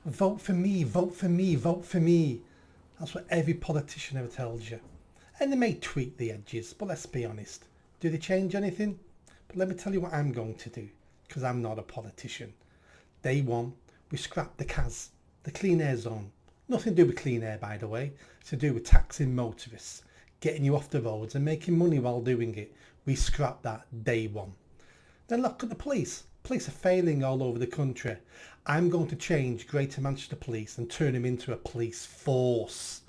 Vote for me, vote for me, vote for me. That's what every politician ever tells you. And they may tweak the edges, but let's be honest. Do they change anything? But let me tell you what I'm going to do, because I'm not a politician. Day one, we scrap the CAS, the Clean Air Zone. Nothing to do with clean air, by the way. It's to do with taxing motorists, getting you off the roads and making money while doing it. We scrap that day one. Then look at the police. Police are failing all over the country. I'm going to change Greater Manchester Police and turn them into a police force.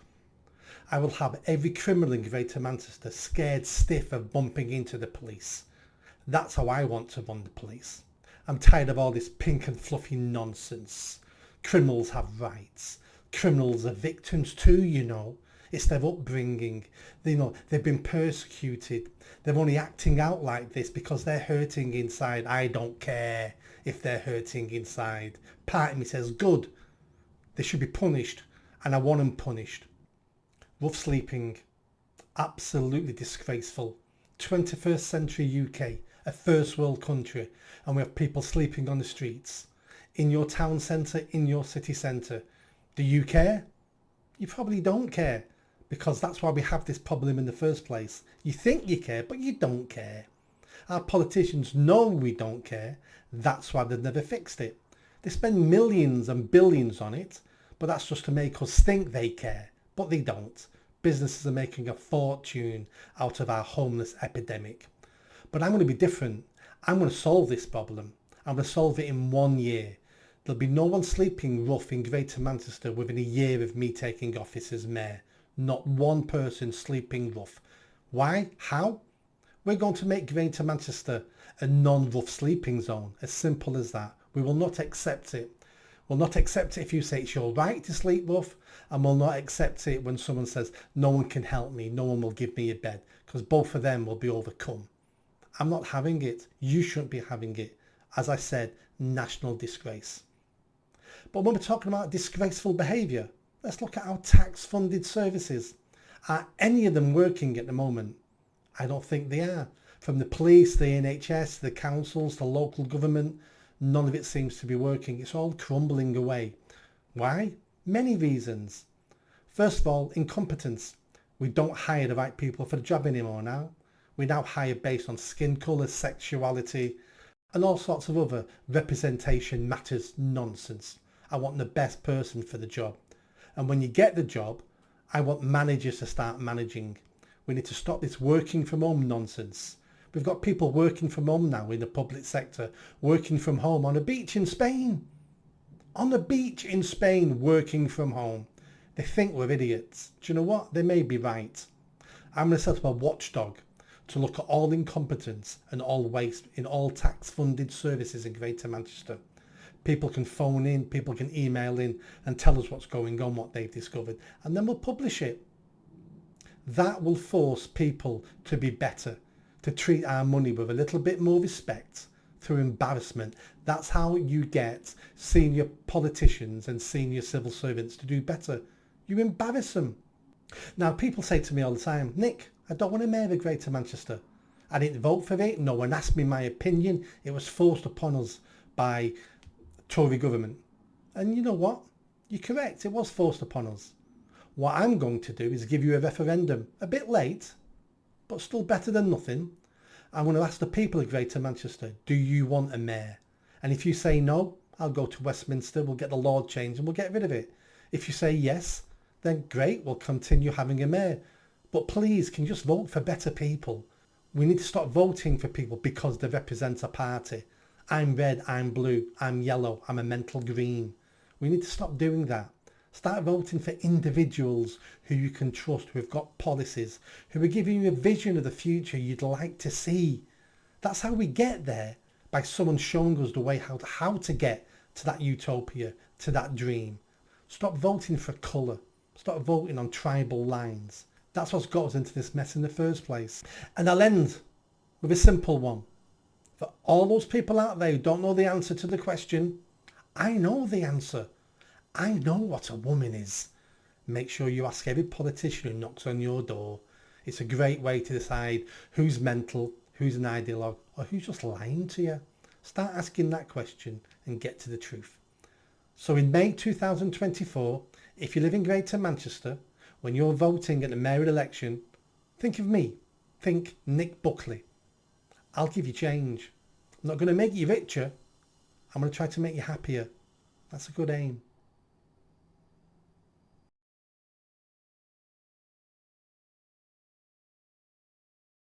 I will have every criminal in Greater Manchester scared stiff of bumping into the police. That's how I want to run the police. I'm tired of all this pink and fluffy nonsense. Criminals have rights. Criminals are victims too, you know. It's their upbringing. They've been persecuted. They're only acting out like this because they're hurting inside. I don't care if they're hurting inside. Part of me says, good. They should be punished, and I want them punished. Rough sleeping. Absolutely disgraceful. 21st century UK, a first world country, and we have people sleeping on the streets. In your town centre, in your city centre. Do you care? You probably don't care, because that's why we have this problem in the first place. You think you care, but you don't care. Our politicians know we don't care. That's why they've never fixed it. They spend millions and billions on it, but that's just to make us think they care, but they don't. Businesses are making a fortune out of our homeless epidemic. But I'm going to be different. I'm going to solve this problem. I'm going to solve it in 1 year. There'll be no one sleeping rough in Greater Manchester within a year of me taking office as mayor. Not one person sleeping rough. Why? How? We're going to make Greater Manchester a non-rough sleeping zone. As simple as that. We will not accept it. We'll not accept it if you say it's your right to sleep rough, and we'll not accept it when someone says no one can help me, no one will give me a bed, because both of them will be overcome. I'm not having it. You shouldn't be having it. As I said, national disgrace. But when we're talking about disgraceful behaviour, let's look at our tax-funded services. Are any of them working at the moment? I don't think they are. From the police, the NHS, the councils, the local government, none of it seems to be working. It's all crumbling away. Why? Many reasons. First of all, incompetence. We don't hire the right people for the job anymore now. We now hire based on skin colour, sexuality, and all sorts of other representation matters nonsense. I want the best person for the job. And when you get the job, I want managers to start managing. We need to stop this working from home nonsense. We've got people working from home now in the public sector, working from home on a beach in Spain. On a beach in Spain, working from home. They think we're idiots. Do you know what? They may be right. I'm going to set up a watchdog to look at all incompetence and all waste in all tax-funded services in Greater Manchester. People can phone in, people can email in and tell us what's going on, what they've discovered, and then we'll publish it. That will force people to be better, to treat our money with a little bit more respect through embarrassment. That's how you get senior politicians and senior civil servants to do better. You embarrass them. Now, people say to me all the time, Nick, I don't want to mayor of Greater Manchester. I didn't vote for it. No one asked me my opinion. It was forced upon us by Tory government. And you know what? You're correct. It was forced upon us. What I'm going to do is give you a referendum. A bit late, but still better than nothing. I'm going to ask the people of Greater Manchester, do you want a mayor? And if you say no, I'll go to Westminster, we'll get the law changed and we'll get rid of it. If you say yes, then great, we'll continue having a mayor. But please, can you just vote for better people? We need to stop voting for people because they represent a party. I'm red, I'm blue, I'm yellow, I'm a mental green. We need to stop doing that. Start voting for individuals who you can trust, who have got policies, who are giving you a vision of the future you'd like to see. That's how we get there, by someone showing us the way how to get to that utopia, to that dream. Stop voting for colour. Stop voting on tribal lines. That's what's got us into this mess in the first place. And I'll end with a simple one. For all those people out there who don't know the answer to the question, I know the answer. I know what a woman is. Make sure you ask every politician who knocks on your door. It's a great way to decide who's mental, who's an ideologue, or who's just lying to you. Start asking that question and get to the truth. So in May 2024, if you live in Greater Manchester, when you're voting at the mayoral election, think of me. Think Nick Buckley. I'll give you change. I'm not going to make you richer. I'm going to try to make you happier. That's a good aim.